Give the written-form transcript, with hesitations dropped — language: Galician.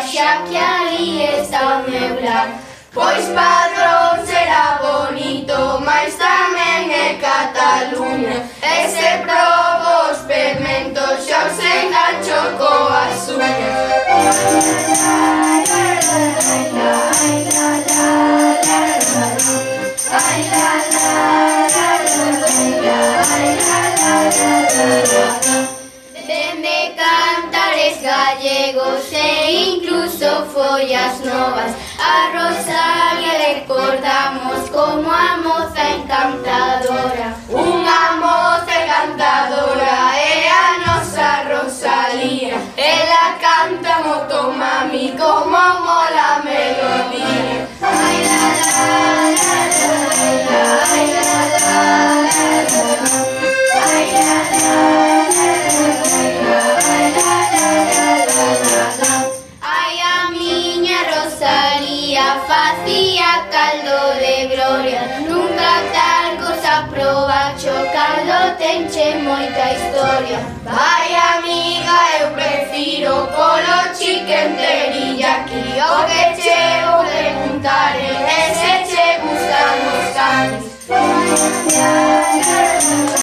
xa que ali está o meu lar. Pois Padrón será bonito, mais tamén é Cataluña. E se probo os pementos, xa os engancho coas uñas. Dende cantares gallegos e incluso follas novas, a Rosalía recordamos como a moza encantadora. Unha moza encantadora é a nosa Rosalía. Ela canta moito mami como mola a melodía. Ai la la la la, ai la la la la, ai la la la la. Ai a miña Rosalía facía caldo de gloria, nunca tal cosa probacho, caldo tenche moita historia. Vai amiga, eu prefiro polo chicken teriyaki, o que che vou preguntar é se che gustan os canes.